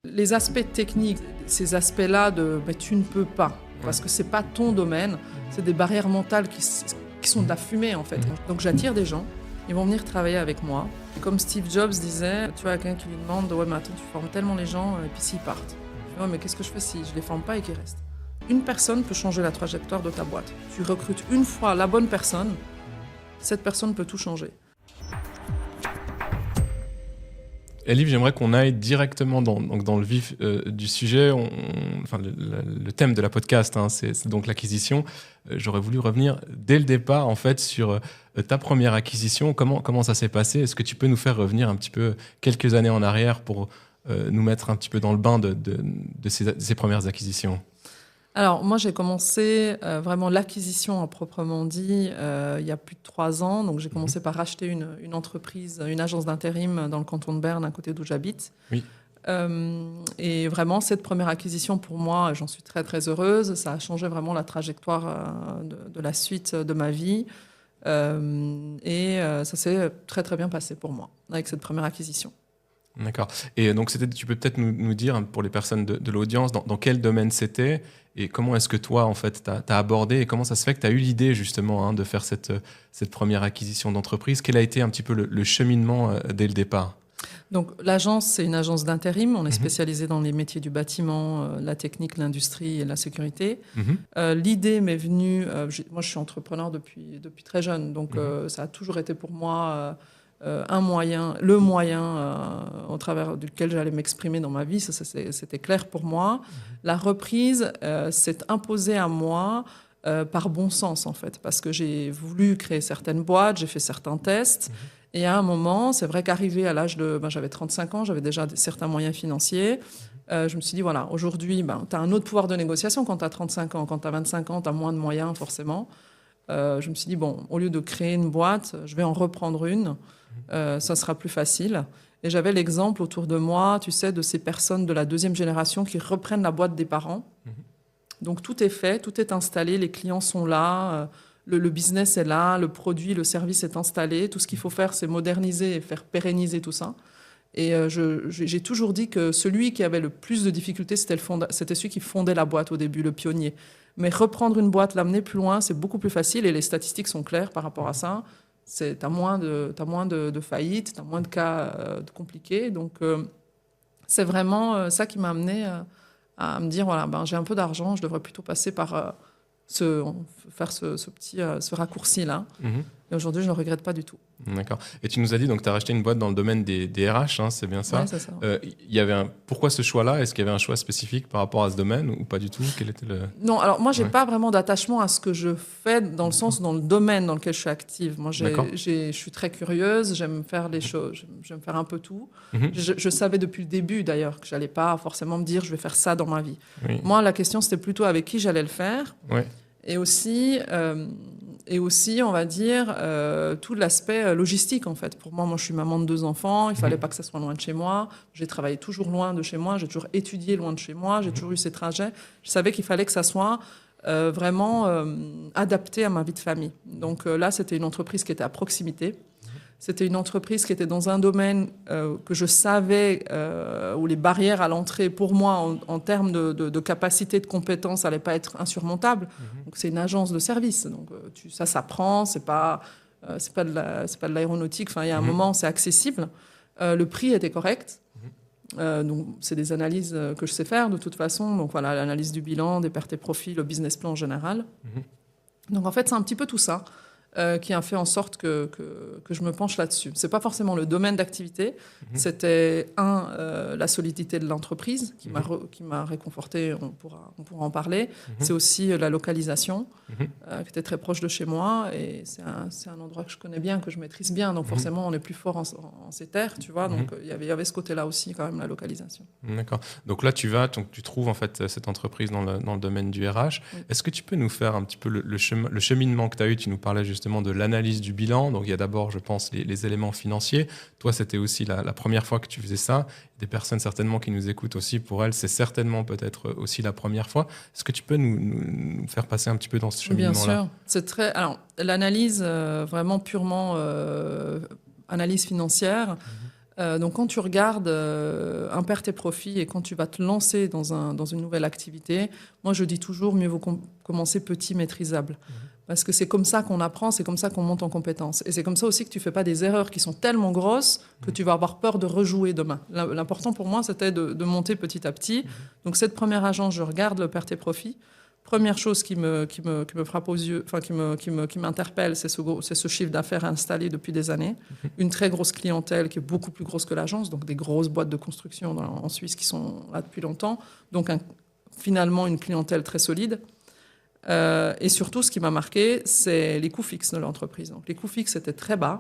Les aspects techniques, ces aspects-là mais tu ne peux pas, parce que c'est pas ton domaine, c'est des barrières mentales qui sont de la fumée en fait. Donc j'attire des gens, ils vont venir travailler avec moi. Et comme Steve Jobs disait, tu vois, quelqu'un qui lui demande « Ouais, mais attends, tu formes tellement les gens, et puis s'ils partent ?» Je dis « Ouais, mais qu'est-ce que je fais si je les forme pas et qu'ils restent ?» Une personne peut changer la trajectoire de ta boîte. Tu recrutes une fois la bonne personne, cette personne peut tout changer. Elif, j'aimerais qu'on aille directement dans le vif du sujet. Le thème de la podcast, c'est donc l'acquisition. J'aurais voulu revenir dès le départ en fait sur ta première acquisition. Comment ça s'est passé? Est-ce que tu peux nous faire revenir un petit peu quelques années en arrière pour nous mettre un petit peu dans le bain de ces premières acquisitions? Alors, moi, j'ai commencé vraiment l'acquisition à proprement dit il y a plus de 3 ans. Donc, j'ai commencé par racheter une entreprise, une agence d'intérim dans le canton de Berne, à côté d'où j'habite. Oui. Et vraiment, cette première acquisition, pour moi, j'en suis très, très heureuse. Ça a changé vraiment la trajectoire de la suite de ma vie. Ça s'est très, très bien passé pour moi, avec cette première acquisition. D'accord. Et donc, tu peux peut-être nous dire, pour les personnes de l'audience, dans quel domaine c'était et comment est-ce que toi, en fait, t'as abordé et comment ça se fait que tu as eu l'idée, justement, de faire cette première acquisition d'entreprise? Quel a été un petit peu le cheminement dès le départ? Donc, l'agence, c'est une agence d'intérim. On est spécialisé dans les métiers du bâtiment, la technique, l'industrie et la sécurité. L'idée m'est venue... moi, je suis entrepreneur depuis très jeune. Donc, ça a toujours été pour moi... le moyen au travers duquel j'allais m'exprimer dans ma vie, ça c'était clair pour moi. La reprise s'est imposée à moi par bon sens en fait, parce que j'ai voulu créer certaines boîtes, j'ai fait certains tests, et à un moment, c'est vrai qu'arrivé à l'âge de... j'avais 35 ans, j'avais déjà certains moyens financiers, je me suis dit, voilà, aujourd'hui, tu as un autre pouvoir de négociation quand tu as 35 ans, quand tu as 25 ans, tu as moins de moyens forcément. Je me suis dit, bon, au lieu de créer une boîte, je vais en reprendre une. Ça sera plus facile. Et j'avais l'exemple autour de moi, tu sais, de ces personnes de la deuxième génération qui reprennent la boîte des parents. Donc tout est fait, tout est installé, les clients sont là, le business est là, le produit, le service est installé. Tout ce qu'il faut faire, c'est moderniser et faire pérenniser tout ça. Et j'ai toujours dit que celui qui avait le plus de difficultés, c'était celui qui fondait la boîte au début, le pionnier. Mais reprendre une boîte, l'amener plus loin, c'est beaucoup plus facile et les statistiques sont claires par rapport à ça. T'as moins de faillites, t'as moins de cas compliqués. Donc, c'est vraiment ça qui m'a amené à me dire, voilà, j'ai un peu d'argent, je devrais plutôt passer par faire ce raccourci-là. Et aujourd'hui, je ne le regrette pas du tout. D'accord. Et tu nous as dit, donc tu as racheté une boîte dans le domaine des RH, c'est bien ça? Oui, c'est ça. Pourquoi ce choix-là? Est-ce qu'il y avait un choix spécifique par rapport à ce domaine ou pas du tout? Quel était Non, alors moi, je n'ai pas vraiment d'attachement à ce que je fais dans le sens, dans le domaine dans lequel je suis active. Moi, je suis très curieuse, j'aime faire les choses, j'aime faire un peu tout. Je savais depuis le début, d'ailleurs, que je n'allais pas forcément me dire je vais faire ça dans ma vie. Oui. Moi, la question, c'était plutôt avec qui j'allais le faire. Oui. Et aussi, on va dire, tout l'aspect logistique, en fait. Pour moi, je suis maman de 2 enfants, il ne fallait pas que ça soit loin de chez moi. J'ai travaillé toujours loin de chez moi, j'ai toujours étudié loin de chez moi, j'ai toujours eu ces trajets. Je savais qu'il fallait que ça soit vraiment adapté à ma vie de famille. Donc là, c'était une entreprise qui était à proximité. C'était une entreprise qui était dans un domaine que je savais où les barrières à l'entrée, pour moi, en termes de capacité, de compétences, n'allaient pas être insurmontables. Donc, c'est une agence de service. Donc, ça s'apprend, c'est pas de l'aéronautique. Enfin, il y a un moment, c'est accessible. Le prix était correct. Donc, c'est des analyses que je sais faire, de toute façon. Donc, voilà, l'analyse du bilan, des pertes et profits, le business plan en général. Donc, en fait, c'est un petit peu tout ça. Qui a fait en sorte que je me penche là-dessus. Ce n'est pas forcément le domaine d'activité, c'était la solidité de l'entreprise qui m'a réconforté, on pourra en parler. C'est aussi la localisation, qui était très proche de chez moi, et c'est un endroit que je connais bien, que je maîtrise bien, donc forcément on est plus fort en ces terres, tu vois, donc il y avait ce côté-là aussi, quand même, la localisation. D'accord. Donc là, tu trouves en fait cette entreprise dans le domaine du RH. Oui. Est-ce que tu peux nous faire un petit peu le cheminement que tu as eu? Tu nous parlais justement de l'analyse du bilan. Donc, il y a d'abord, je pense, les éléments financiers. Toi, c'était aussi la première fois que tu faisais ça. Des personnes certainement qui nous écoutent aussi, pour elles, c'est certainement peut-être aussi la première fois. Est-ce que tu peux nous faire passer un petit peu dans ce cheminement-là? Bien sûr. Alors, l'analyse, vraiment purement analyse financière, Donc, quand tu regardes un perte et profit et quand tu vas te lancer dans une nouvelle activité, moi, je dis toujours, mieux vaut commencer petit, maîtrisable. Parce que c'est comme ça qu'on apprend, c'est comme ça qu'on monte en compétences. Et c'est comme ça aussi que tu ne fais pas des erreurs qui sont tellement grosses que tu vas avoir peur de rejouer demain. L'important pour moi, c'était de monter petit à petit. Donc, cette première agence, je regarde le perte et profit. Première chose qui me frappe aux yeux, enfin qui m'interpelle, c'est ce chiffre d'affaires installé depuis des années. Une très grosse clientèle qui est beaucoup plus grosse que l'agence, donc des grosses boîtes de construction en Suisse qui sont là depuis longtemps. Donc finalement une clientèle très solide. Et surtout, ce qui m'a marqué, c'est les coûts fixes de l'entreprise. Donc les coûts fixes étaient très bas.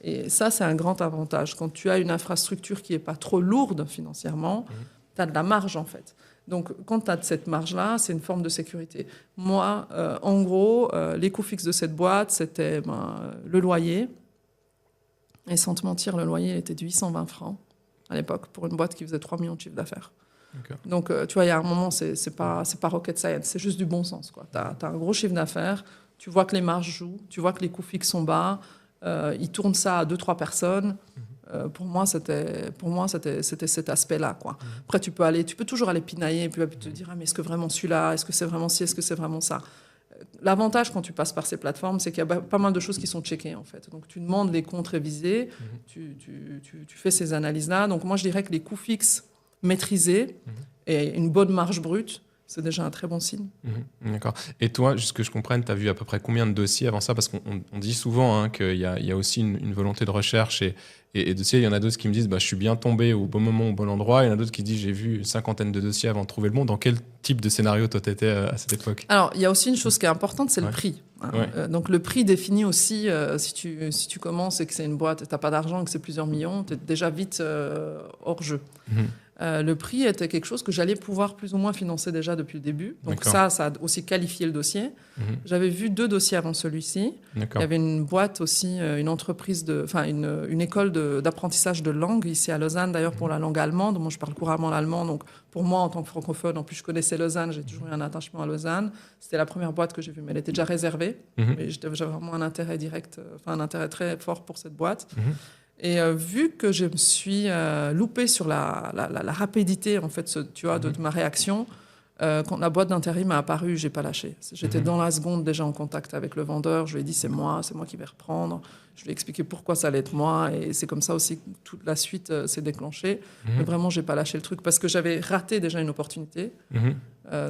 Et ça, c'est un grand avantage. Quand tu as une infrastructure qui n'est pas trop lourde financièrement, tu as de la marge en fait. Donc, quand tu as cette marge-là, c'est une forme de sécurité. Moi, en gros, les coûts fixes de cette boîte, c'était le loyer. Et sans te mentir, le loyer était de 820 francs à l'époque pour une boîte qui faisait 3 millions de chiffre d'affaires. Okay. Donc, tu vois, il y a un moment, c'est pas rocket science, c'est juste du bon sens. Tu as un gros chiffre d'affaires, tu vois que les marges jouent, tu vois que les coûts fixes sont bas, ils tournent ça à 2-3 personnes. Pour moi, c'était cet aspect-là, quoi. Après, tu peux toujours aller pinailler et puis te dire, mais est-ce que vraiment celui-là, est-ce que c'est vraiment ci, est-ce que c'est vraiment ça. L'avantage quand tu passes par ces plateformes, c'est qu'il y a pas mal de choses qui sont checkées, en fait. Donc, tu demandes les comptes révisés, tu fais ces analyses-là. Donc, moi, je dirais que les coûts fixes maîtrisés et une bonne marge brute, c'est déjà un très bon signe. D'accord. Et toi, juste que je comprenne, tu as vu à peu près combien de dossiers avant ça? Parce qu'on dit souvent qu'il y a aussi une volonté de recherche et dossiers. Il y en a d'autres qui me disent je suis bien tombé au bon moment, au bon endroit. Il y en a d'autres qui disent j'ai vu une 50aine de dossiers avant de trouver le bon. Dans quel type de scénario toi tu étais à cette époque? Alors, il y a aussi une chose qui est importante, c'est le prix. Donc, le prix définit aussi, si tu commences et que c'est une boîte et tu n'as pas d'argent et que c'est plusieurs millions, tu es déjà vite hors jeu. Le prix était quelque chose que j'allais pouvoir plus ou moins financer déjà depuis le début. Donc ça a aussi qualifié le dossier. J'avais vu 2 dossiers avant celui-ci. Il y avait une boîte aussi, une entreprise, une école d'apprentissage de langue ici à Lausanne, d'ailleurs pour la langue allemande. Moi, je parle couramment l'allemand, donc pour moi, en tant que francophone, en plus je connaissais Lausanne, j'ai toujours eu un attachement à Lausanne. C'était la première boîte que j'ai vue, mais elle était déjà réservée. Mais j'avais vraiment un intérêt direct, un intérêt très fort pour cette boîte. Et vu que je me suis loupée sur la rapidité en fait, de ma réaction, quand la boîte d'intérim a apparu, j'ai pas lâché. J'étais dans la seconde déjà en contact avec le vendeur. Je lui ai dit c'est moi qui vais reprendre. Je lui ai expliqué pourquoi ça allait être moi, et c'est comme ça aussi que toute la suite s'est déclenchée. Mais vraiment, j'ai pas lâché le truc parce que j'avais raté déjà une opportunité.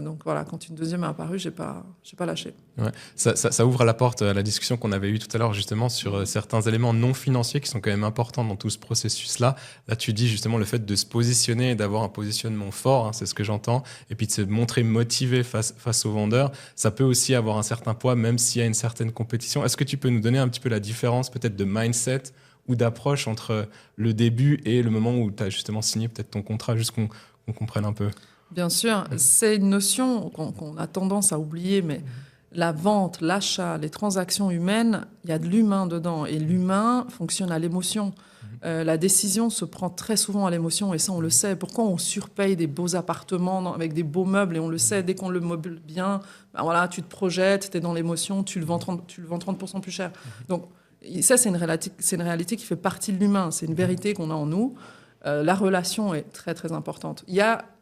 Donc voilà, quand une deuxième a apparu, j'ai pas lâché. Ouais. Ça ouvre la porte à la discussion qu'on avait eue tout à l'heure justement sur certains éléments non financiers qui sont quand même importants dans tout ce processus-là. Là, tu dis justement le fait de se positionner et d'avoir un positionnement fort, c'est ce que j'entends, et puis de se montrer motivé face aux vendeurs. Ça peut aussi avoir un certain poids, même s'il y a une certaine compétition. Est-ce que tu peux nous donner un petit peu la différence peut-être de mindset ou d'approche entre le début et le moment où tu as justement signé peut-être ton contrat, juste qu'on comprenne un peu? Bien sûr, c'est une notion qu'on a tendance à oublier, mais la vente, l'achat, les transactions humaines, il y a de l'humain dedans, et l'humain fonctionne à l'émotion. La décision se prend très souvent à l'émotion, et ça on le sait. Pourquoi on surpaye des beaux appartements avec des beaux meubles, et on le sait, dès qu'on le meuble bien, tu te projettes, tu es dans l'émotion, tu le vends 30% plus cher. Donc ça, c'est une réalité qui fait partie de l'humain, c'est une vérité qu'on a en nous. La relation est très très importante.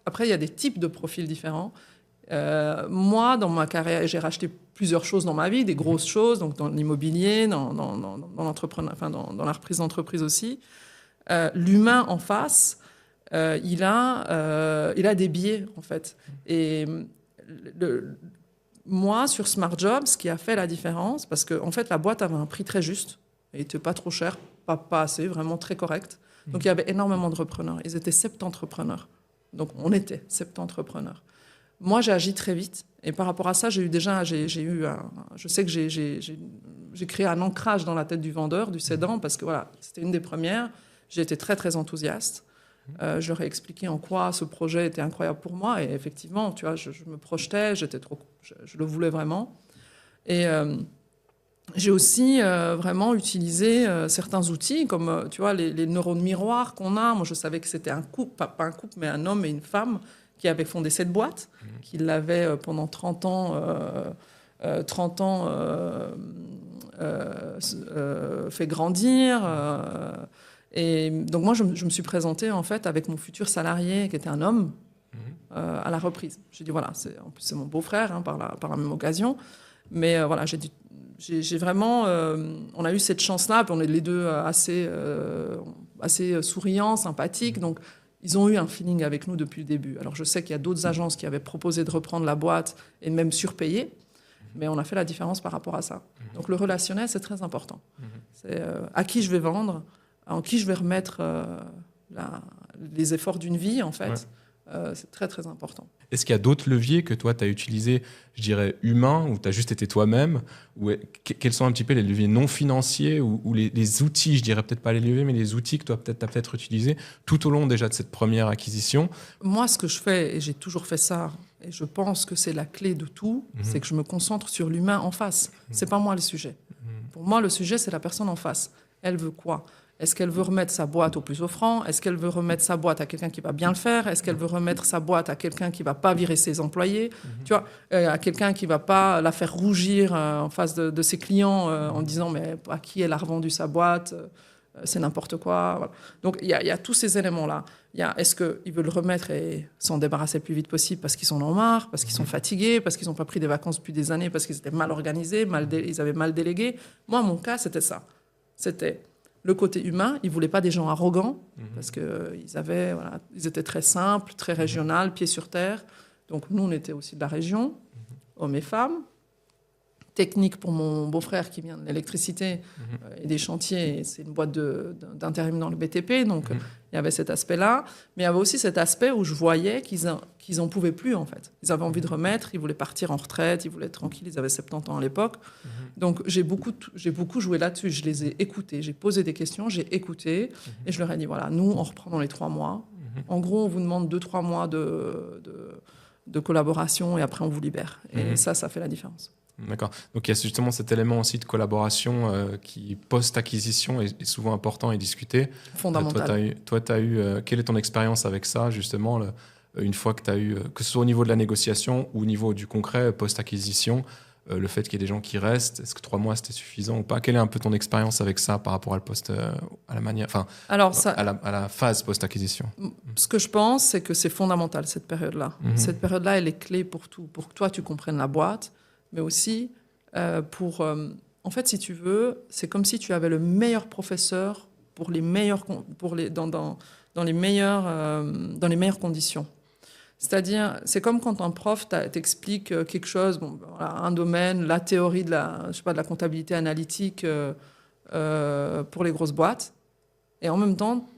Après, il y a des types de profils différents. Moi, dans ma carrière, j'ai racheté plusieurs choses dans ma vie, des grosses choses, donc dans l'immobilier, dans la reprise d'entreprise aussi. L'humain en face, il a des biais, en fait. Et moi, sur Smart Job, ce qui a fait la différence, parce que en fait, la boîte avait un prix très juste, elle n'était pas trop cher, pas assez, vraiment très correct. Donc, il y avait énormément de repreneurs. Ils étaient 70 entrepreneurs. Donc, on était 70 entrepreneurs. Moi, j'ai agi très vite. Et par rapport à ça, je sais que j'ai créé un ancrage dans la tête du vendeur, du cédant, parce que voilà, c'était une des premières. J'ai été très, très enthousiaste. Je leur ai expliqué en quoi ce projet était incroyable pour moi. Et effectivement, tu vois, je me projetais, je le voulais vraiment. Et j'ai aussi vraiment utilisé certains outils, comme tu vois, les neurones miroirs qu'on a. Moi, je savais que c'était un couple, pas un couple, mais un homme et une femme qui avaient fondé cette boîte, qui l'avaient pendant 30 ans fait grandir. Et donc moi, je me suis présentée en fait avec mon futur salarié qui était un homme à la reprise. J'ai dit voilà, en plus c'est mon beau-frère hein, par la même occasion. Mais voilà, j'ai vraiment, on a eu cette chance-là, puis on est les deux assez souriants, sympathiques, donc ils ont eu un feeling avec nous depuis le début. Alors je sais qu'il y a d'autres agences qui avaient proposé de reprendre la boîte et même surpayer, mais on a fait la différence par rapport à ça. Donc le relationnel, c'est très important. C'est à qui je vais vendre, en qui je vais remettre les efforts d'une vie, en fait. Ouais. C'est très, très important. Est-ce qu'il y a d'autres leviers que toi, tu as utilisés, je dirais, humains, où tu as juste été toi-même? Ou quels sont un petit peu les leviers non financiers ou les outils, je dirais peut-être pas les leviers, mais les outils que toi, tu as peut-être utilisés tout au long déjà de cette première acquisition? Moi, ce que je fais, et j'ai toujours fait ça, et je pense que c'est la clé de tout, c'est que je me concentre sur l'humain en face. C'est pas moi le sujet. Pour moi, le sujet, c'est la personne en face. Elle veut quoi? Est-ce qu'elle veut remettre sa boîte au plus offrant? Est-ce qu'elle veut remettre sa boîte à quelqu'un qui va bien le faire? Est-ce qu'elle veut remettre sa boîte à quelqu'un qui va pas virer ses employés? Tu vois, à quelqu'un qui va pas la faire rougir en face de ses clients en disant mais à qui elle a revendu sa boîte? C'est n'importe quoi. Voilà. Donc il y a tous ces éléments-là. Est-ce qu'ils veulent le remettre et s'en débarrasser le plus vite possible parce qu'ils en ont marre, parce qu'ils sont fatigués, parce qu'ils n'ont pas pris des vacances depuis des années, parce qu'ils étaient mal organisés, ils avaient mal délégué? Moi, mon cas, c'était ça. C'était le côté humain. Ils ne voulaient pas des gens arrogants parce ils étaient très simples, très régionaux, pieds sur terre. Donc nous, on était aussi de la région, hommes et femmes. Technique pour mon beau-frère qui vient de l'électricité et des chantiers. C'est une boîte d'intérim dans le BTP, donc il y avait cet aspect-là. Mais il y avait aussi cet aspect où je voyais qu'ils n'en pouvaient plus, en fait. Ils avaient envie de remettre, ils voulaient partir en retraite, ils voulaient être tranquilles, ils avaient 70 ans à l'époque. Donc j'ai beaucoup joué là-dessus, je les ai écoutés, j'ai posé des questions, j'ai écouté, et je leur ai dit, voilà, nous, on reprend dans les 3 mois. En gros, on vous demande 2-3 mois de collaboration, et après, on vous libère. Et ça fait la différence. D'accord. Donc il y a justement cet élément aussi de collaboration qui, post-acquisition, est souvent important et discuté. Fondamental. Toi, quelle est ton expérience avec ça, justement, une fois que tu as eu, que ce soit au niveau de la négociation ou au niveau du concret, post-acquisition, le fait qu'il y ait des gens qui restent, est-ce que 3 mois c'était suffisant ou pas? Quelle est un peu ton expérience avec ça par rapport à la phase post-acquisition? Ce que je pense, c'est que c'est fondamental, cette période-là. Cette période-là, elle est clé pour tout, pour que toi, tu comprennes la boîte, mais aussi en fait, si tu veux, c'est comme si tu avais le meilleur professeur dans les meilleures conditions. C'est-à-dire, c'est comme quand un prof t'explique quelque chose, un domaine, la théorie de la comptabilité analytique pour les grosses boîtes, et en même temps,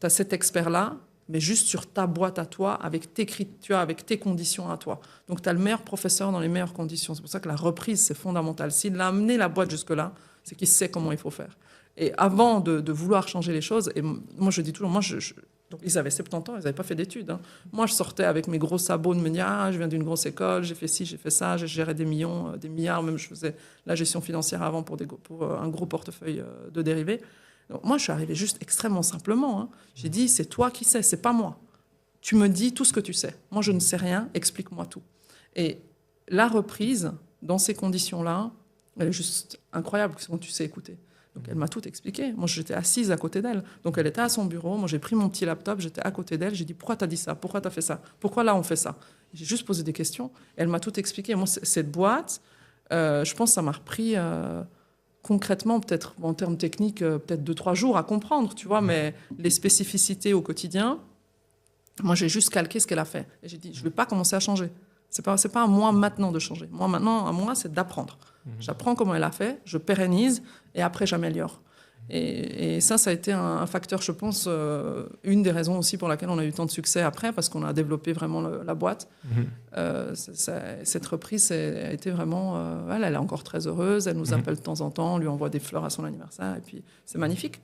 tu as cet expert-là, mais juste sur ta boîte à toi, avec tes conditions à toi. Donc, tu as le meilleur professeur dans les meilleures conditions. C'est pour ça que la reprise, c'est fondamental. S'il a amené la boîte jusque-là, c'est qu'il sait comment il faut faire. Et avant de vouloir changer les choses, et moi, je dis toujours, donc, ils avaient 70 ans, ils n'avaient pas fait d'études. Hein. Moi, je sortais avec mes gros sabots de me dire « Ah, je viens d'une grosse école, j'ai fait ci, j'ai fait ça, j'ai géré des millions, des milliards. » Même je faisais la gestion financière avant pour un gros portefeuille de dérivés. Donc, moi, je suis arrivée juste extrêmement simplement. Hein. J'ai dit, c'est toi qui sais, c'est pas moi. Tu me dis tout ce que tu sais. Moi, je ne sais rien, explique-moi tout. Et la reprise, dans ces conditions-là, elle est juste incroyable, quand tu sais écouter. Donc, elle m'a tout expliqué. Moi, j'étais assise à côté d'elle. Donc, elle était à son bureau. Moi, j'ai pris mon petit laptop, j'étais à côté d'elle. J'ai dit, pourquoi tu as dit ça? Pourquoi tu as fait ça? Pourquoi là, on fait ça? J'ai juste posé des questions. Elle m'a tout expliqué. Moi, cette boîte, je pense que ça m'a repris... concrètement, peut-être en termes techniques, peut-être 2-3 jours à comprendre, tu vois, mais les spécificités au quotidien, moi, j'ai juste calqué ce qu'elle a fait. Et j'ai dit, je ne vais pas commencer à changer. C'est pas à moi maintenant de changer. Moi, maintenant, à moi, c'est d'apprendre. J'apprends comment elle a fait, je pérennise, et après, j'améliore. Et ça a été un facteur, je pense, une des raisons aussi pour laquelle on a eu tant de succès après, parce qu'on a développé vraiment la boîte. Cette reprise a été vraiment... elle est encore très heureuse, elle nous appelle de temps en temps, on lui envoie des fleurs à son anniversaire, et puis c'est magnifique.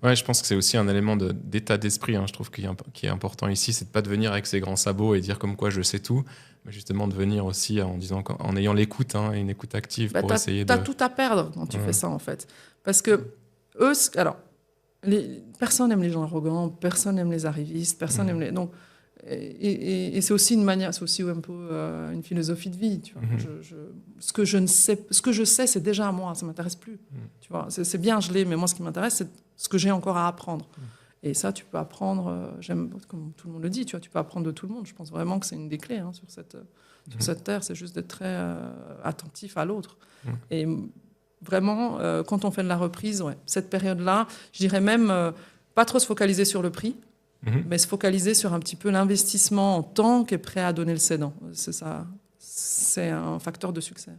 Ouais, je pense que c'est aussi un élément d'état d'esprit, hein, je trouve, qui est important ici, c'est de ne pas de venir avec ses grands sabots et dire comme quoi je sais tout, mais justement de venir aussi en ayant l'écoute, hein, et une écoute active pour essayer de... T'as tout à perdre quand tu fais ça, en fait. Parce que eux, personne n'aime les gens arrogants, personne n'aime les arrivistes, personne n'aime les... Donc, et c'est aussi une manière, c'est aussi un peu une philosophie de vie. Tu vois. Ce que je sais, c'est déjà à moi, ça m'intéresse plus. Tu vois, c'est bien, je l'ai, mais moi, ce qui m'intéresse, c'est ce que j'ai encore à apprendre. Et ça, tu peux apprendre, comme tout le monde le dit, tu vois, tu peux apprendre de tout le monde. Je pense vraiment que c'est une des clés sur cette terre, c'est juste d'être très attentif à l'autre. Et vraiment, quand on fait de la reprise, cette période-là, je dirais même pas trop se focaliser sur le prix, mais se focaliser sur un petit peu l'investissement en temps qu'est prêt à donner le cédant. C'est ça, c'est un facteur de succès.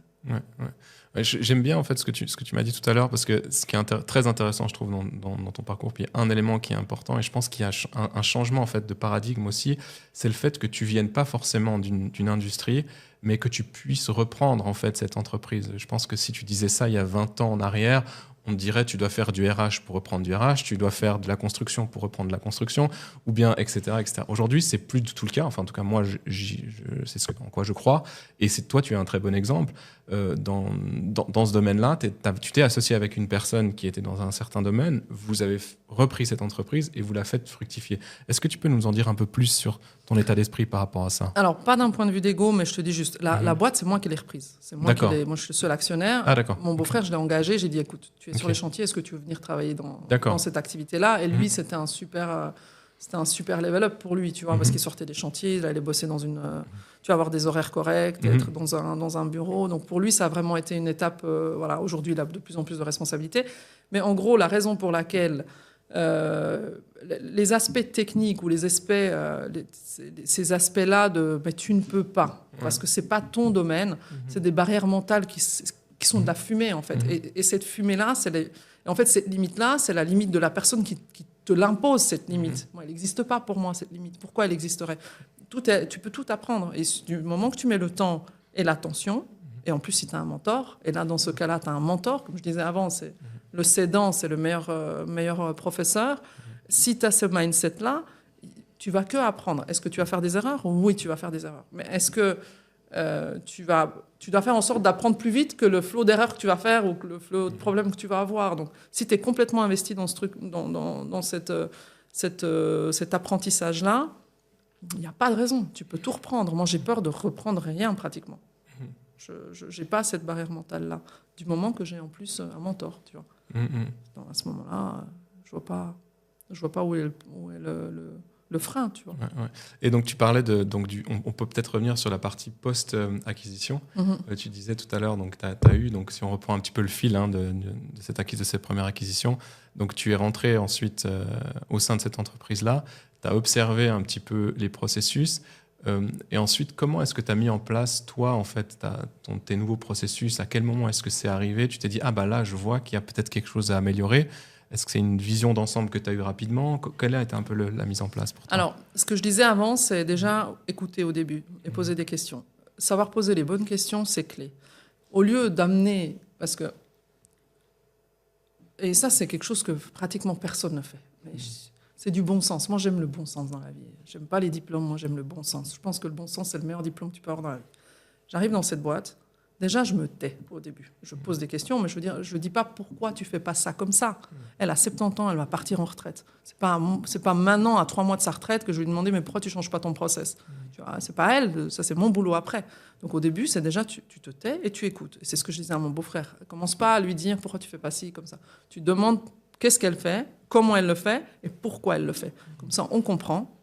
Ouais, j'aime bien en fait ce que tu m'as dit tout à l'heure, parce que ce qui est très intéressant, je trouve, dans ton parcours, puis un élément qui est important, et je pense qu'il y a un changement en fait de paradigme aussi, c'est le fait que tu viennes pas forcément d'une industrie, mais que tu puisses reprendre en fait cette entreprise. Je pense que si tu disais ça il y a 20 ans en arrière, on te dirait tu dois faire du RH pour reprendre du RH, tu dois faire de la construction pour reprendre de la construction, ou bien etc. etc. Aujourd'hui, c'est plus du tout le cas. Enfin, en tout cas, moi, c'est ce en quoi je crois. Et toi, tu es un très bon exemple. Dans ce domaine-là, tu t'es associé avec une personne qui était dans un certain domaine, vous avez repris cette entreprise et vous la faites fructifier. Est-ce que tu peux nous en dire un peu plus sur ton état d'esprit par rapport à ça? Alors, pas d'un point de vue d'ego, mais je te dis juste, la boîte, c'est moi qui l'ai reprise. C'est moi moi, je suis le seul actionnaire. Ah, d'accord. Mon beau-frère, je l'ai engagé, j'ai dit, écoute, tu es sur les chantiers, est-ce que tu veux venir travailler dans cette activité-là? Et lui, c'était un super level up pour lui, tu vois, parce qu'il sortait des chantiers, il allait bosser tu vas avoir des horaires corrects, être dans un bureau. Donc pour lui, ça a vraiment été une étape. Aujourd'hui, il a de plus en plus de responsabilités. Mais en gros, la raison pour laquelle les aspects techniques ou les aspects, ces aspects-là mais tu ne peux pas, parce que c'est pas ton domaine, c'est des barrières mentales qui sont de la fumée en fait. Et cette fumée-là, en fait, cette limite-là, c'est la limite de la personne qui te l'impose, cette limite. Moi, elle n'existe pas pour moi, cette limite. Pourquoi elle existerait? Tu peux tout apprendre. Et du moment que tu mets le temps et l'attention, et en plus, si tu as un mentor, et là, dans ce cas-là, tu as un mentor, comme je disais avant, c'est le cédant, c'est le meilleur professeur. Si tu as ce mindset-là, tu vas que apprendre. Est-ce que tu vas faire des erreurs? Oui, tu vas faire des erreurs. Mais est-ce que tu dois faire en sorte d'apprendre plus vite que le flot d'erreurs que tu vas faire ou que le flot de problèmes que tu vas avoir? Donc, si tu es complètement investi dans ce truc, dans cet apprentissage-là, il n'y a pas de raison. Tu peux tout reprendre. Moi, j'ai peur de reprendre rien pratiquement. Je n'ai pas cette barrière mentale-là. Du moment que j'ai en plus un mentor, tu vois. À ce moment-là, je vois pas où est le frein, tu vois. Et donc, tu parlais on peut peut-être revenir sur la partie post-acquisition. Tu disais tout à l'heure, donc, tu as eu, donc, si on reprend un petit peu le fil de cette première acquisition, donc, tu es rentré ensuite au sein de cette entreprise-là, tu as observé un petit peu les processus, et ensuite, comment est-ce que tu as mis en place, toi, en fait, tes nouveaux processus? À quel moment est-ce que c'est arrivé? Tu t'es dit, là, je vois qu'il y a peut-être quelque chose à améliorer. Est-ce que c'est une vision d'ensemble que tu as eue rapidement? Quelle a été un peu la mise en place pour toi? Alors, ce que je disais avant, c'est déjà écouter au début et poser des questions. Savoir poser les bonnes questions, c'est clé. Au lieu d'amener... Et ça, c'est quelque chose que pratiquement personne ne fait. Mais c'est du bon sens. Moi, j'aime le bon sens dans la vie. J'aime pas les diplômes, moi, j'aime le bon sens. Je pense que le bon sens, c'est le meilleur diplôme que tu peux avoir dans la vie. J'arrive dans cette boîte... Déjà, je me tais au début. Je pose des questions, mais je dis pas pourquoi tu fais pas ça comme ça. Elle a 70 ans, elle va partir en retraite. C'est pas maintenant, à 3 mois de sa retraite, que je vais lui demander mais pourquoi tu changes pas ton process. Tu vois, c'est pas elle, ça c'est mon boulot après. Donc au début, c'est déjà tu te tais et tu écoutes. Et c'est ce que je disais à mon beau-frère. Commence pas à lui dire pourquoi tu fais pas ci comme ça. Tu demandes qu'est-ce qu'elle fait, comment elle le fait et pourquoi elle le fait. Comme ça, on comprend.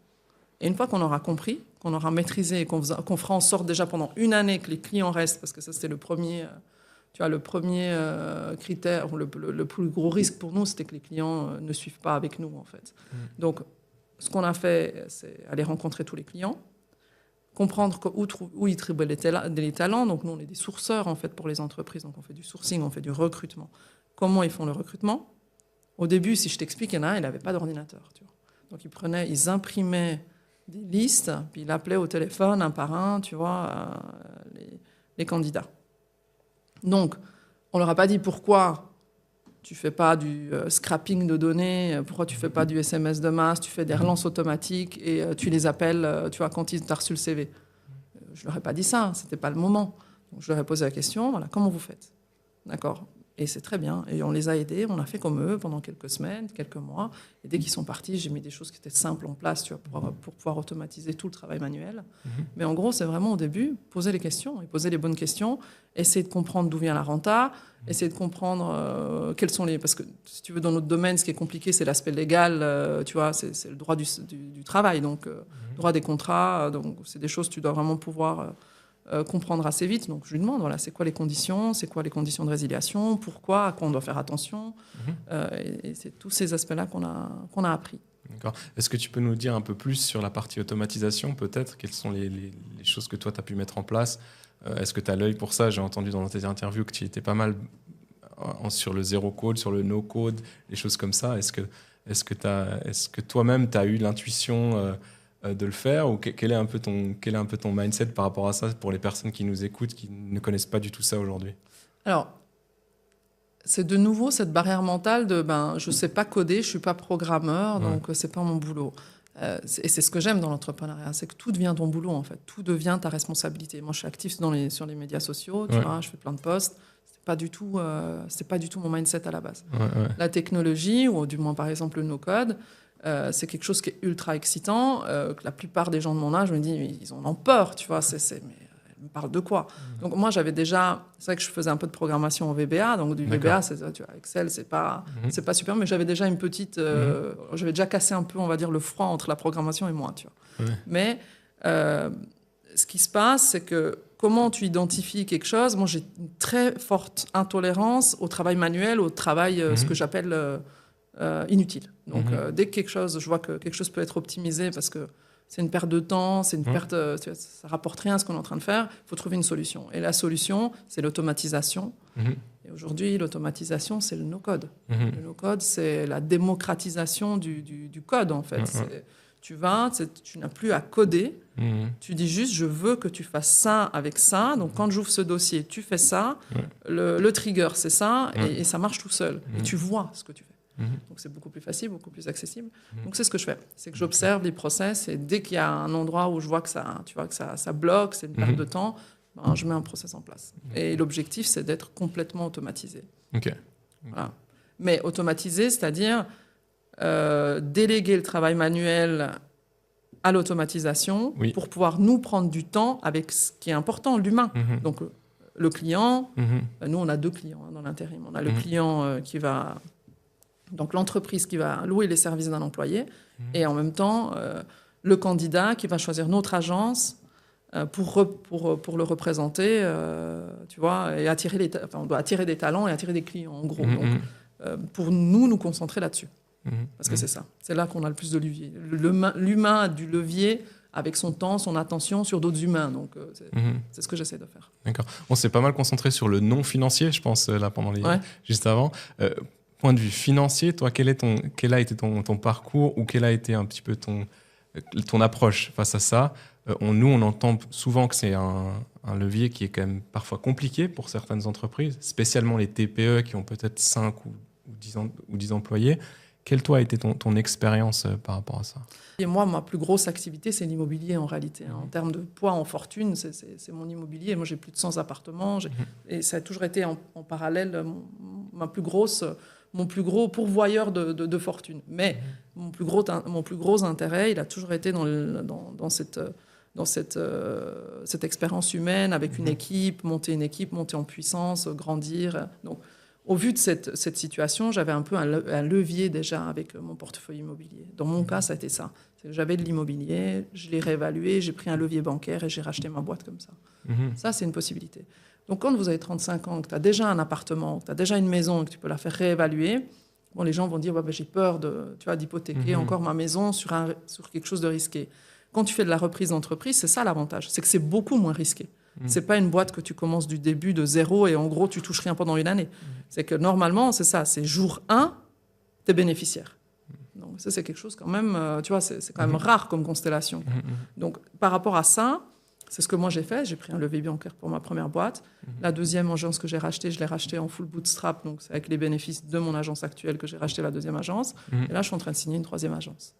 Et une fois qu'on aura compris, qu'on aura maîtrisé et qu'on fera en sorte déjà pendant une année que les clients restent, parce que ça c'était le premier critère, le plus gros risque pour nous, c'était que les clients ne suivent pas avec nous en fait. Donc ce qu'on a fait, c'est aller rencontrer tous les clients, comprendre où ils tribuent les talents. Donc nous on est des sourceurs en fait pour les entreprises, donc on fait du sourcing, on fait du recrutement. Comment ils font le recrutement? Au début, si je t'explique, il y en a un, il n'avait pas d'ordinateur, tu vois. Donc ils imprimaient des listes, puis il appelait au téléphone un par un, tu vois, les candidats. Donc, on leur a pas dit pourquoi tu fais pas du scrapping de données, pourquoi tu fais pas du SMS de masse, tu fais des relances automatiques et tu les appelles, tu vois, quand ils t'ont reçu le CV. Je leur ai pas dit ça, c'était pas le moment. Donc, je leur ai posé la question, voilà, comment vous faites? D'accord. Et c'est très bien. Et on les a aidés, on a fait comme eux pendant quelques semaines, quelques mois. Et dès qu'ils sont partis, j'ai mis des choses qui étaient simples en place, tu vois, pour pouvoir automatiser tout le travail manuel. Mais en gros, c'est vraiment au début, poser les questions, et poser les bonnes questions, essayer de comprendre d'où vient la renta, essayer de comprendre quels sont les... Parce que, si tu veux, dans notre domaine, ce qui est compliqué, c'est l'aspect légal, tu vois, c'est le droit du travail, donc droit des contrats, donc c'est des choses que tu dois vraiment pouvoir... comprendre assez vite. Donc, je lui demande, voilà, c'est quoi les conditions de résiliation, pourquoi, à quoi on doit faire attention. Et c'est tous ces aspects-là qu'on a appris. D'accord. Est-ce que tu peux nous dire un peu plus sur la partie automatisation, peut-être? Quelles sont les choses que toi, tu as pu mettre en place? Est-ce que tu as l'œil pour ça? J'ai entendu dans tes interviews que tu étais pas mal sur le zéro code, sur le no code, les choses comme ça. Est-ce que toi-même, tu as eu l'intuition de le faire, ou quel est un peu ton mindset par rapport à ça pour les personnes qui nous écoutent, qui ne connaissent pas du tout ça aujourd'hui? Alors, c'est de nouveau cette barrière mentale de je sais pas coder, je suis pas programmeur, donc c'est pas mon boulot. Et c'est ce que j'aime dans l'entrepreneuriat, c'est que tout devient ton boulot en fait, tout devient ta responsabilité. Moi, je suis actif sur les médias sociaux, tu vois, je fais plein de posts. C'est pas du tout mon mindset à la base. La technologie, ou du moins par exemple le no-code, c'est quelque chose qui est ultra excitant, que la plupart des gens de mon âge me disent, ils en ont peur, tu vois, mais elle me parle de quoi? Donc moi, j'avais déjà, c'est vrai que je faisais un peu de programmation en VBA, donc du VBA, tu vois, Excel, c'est pas super, mais j'avais déjà une petite, j'avais déjà cassé un peu, on va dire, le froid entre la programmation et moi, tu vois. Mais ce qui se passe, c'est que comment tu identifies quelque chose? Moi, j'ai une très forte intolérance au travail manuel, au travail, ce que j'appelle inutile. Donc, dès que je vois que quelque chose peut être optimisé parce que c'est une perte de temps, c'est une perte, ça rapporte rien à ce qu'on est en train de faire, il faut trouver une solution. Et la solution, c'est l'automatisation. Et aujourd'hui, l'automatisation, c'est le no-code. Le no-code, c'est la démocratisation du code, en fait. Tu n'as plus à coder. Tu dis juste, je veux que tu fasses ça avec ça. Donc, quand j'ouvre ce dossier, tu fais ça. Le trigger, c'est ça. Et ça marche tout seul. Et tu vois ce que tu fais. Donc, c'est beaucoup plus facile, beaucoup plus accessible. Donc, c'est ce que je fais. C'est que j'observe les process. Et dès qu'il y a un endroit où je vois que ça bloque, c'est une perte de temps, je mets un process en place. Et l'objectif, c'est d'être complètement automatisé. Voilà. Mais automatisé, c'est-à-dire... déléguer le travail manuel à l'automatisation pour pouvoir nous prendre du temps avec ce qui est important, l'humain. Donc, le client, nous, on a 2 clients dans l'intérim. On a le client qui va... Donc, l'entreprise qui va louer les services d'un employé et en même temps, le candidat qui va choisir notre agence pour le représenter, tu vois, et on doit attirer des talents et attirer des clients, en gros. Donc, pour nous concentrer là-dessus. Parce que c'est ça. C'est là qu'on a le plus de levier. L'humain a du levier avec son temps, son attention sur d'autres humains. Donc, c'est ce que j'essaie de faire. D'accord. On s'est pas mal concentré sur le non financier, je pense, là, juste avant. Point de vue financier, toi, quel a été ton parcours, ou quel a été un petit peu ton approche face à ça? On entend souvent que c'est un levier qui est quand même parfois compliqué pour certaines entreprises, spécialement les TPE qui ont peut-être 5 ou 10 employés. Quelle, toi, a été ton expérience par rapport à ça? Et moi, ma plus grosse activité, c'est l'immobilier en réalité. En termes de poids en fortune, c'est mon immobilier. Moi, j'ai plus de 100 appartements. Et ça a toujours été en parallèle mon plus gros pourvoyeur de fortune. Mais mon plus gros intérêt, il a toujours été dans cette expérience humaine avec une équipe, monter en puissance, grandir. Donc, au vu de cette situation, j'avais un peu un levier déjà avec mon portefeuille immobilier. Dans mon cas, ça a été ça. J'avais de l'immobilier, je l'ai réévalué, j'ai pris un levier bancaire et j'ai racheté ma boîte comme ça. Ça, c'est une possibilité. Donc, quand vous avez 35 ans, que tu as déjà un appartement, que tu as déjà une maison et que tu peux la faire réévaluer, les gens vont dire j'ai peur d'hypothéquer encore ma maison sur quelque chose de risqué. Quand tu fais de la reprise d'entreprise, c'est ça l'avantage, c'est que c'est beaucoup moins risqué. C'est pas une boîte que tu commences du début de zéro et en gros tu touches rien pendant une année. C'est que normalement c'est ça, c'est jour 1, t'es bénéficiaire. Donc ça c'est quelque chose quand même, tu vois, c'est quand même rare comme constellation. Donc par rapport à ça, c'est ce que moi j'ai fait. J'ai pris un levier bancaire pour ma première boîte. La deuxième agence que j'ai rachetée, je l'ai rachetée en full bootstrap, donc c'est avec les bénéfices de mon agence actuelle que j'ai racheté la deuxième agence. Et là je suis en train de signer une troisième agence.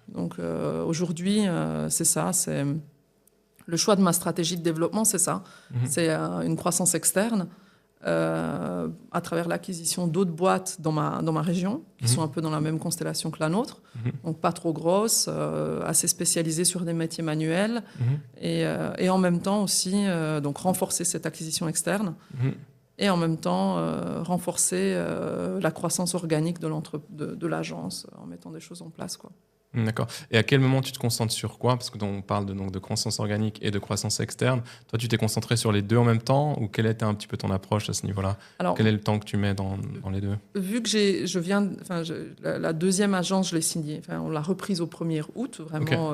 Donc aujourd'hui c'est ça, c'est le choix de ma stratégie de développement, c'est ça. C'est une croissance externe à travers l'acquisition d'autres boîtes dans ma région, qui sont un peu dans la même constellation que la nôtre, donc pas trop grosses, assez spécialisées sur des métiers manuels, et en même temps aussi donc renforcer cette acquisition externe, et en même temps renforcer la croissance organique de l'agence en mettant des choses en place, quoi. D'accord. Et à quel moment tu te concentres sur quoi? Parce que on parle de croissance organique et de croissance externe. Toi, tu t'es concentré sur les deux en même temps, ou quelle était un petit peu ton approche à ce niveau-là? Alors, quel est le temps que tu mets dans les deux? Vu que la deuxième agence, je l'ai signée. On l'a reprise au 1er août, vraiment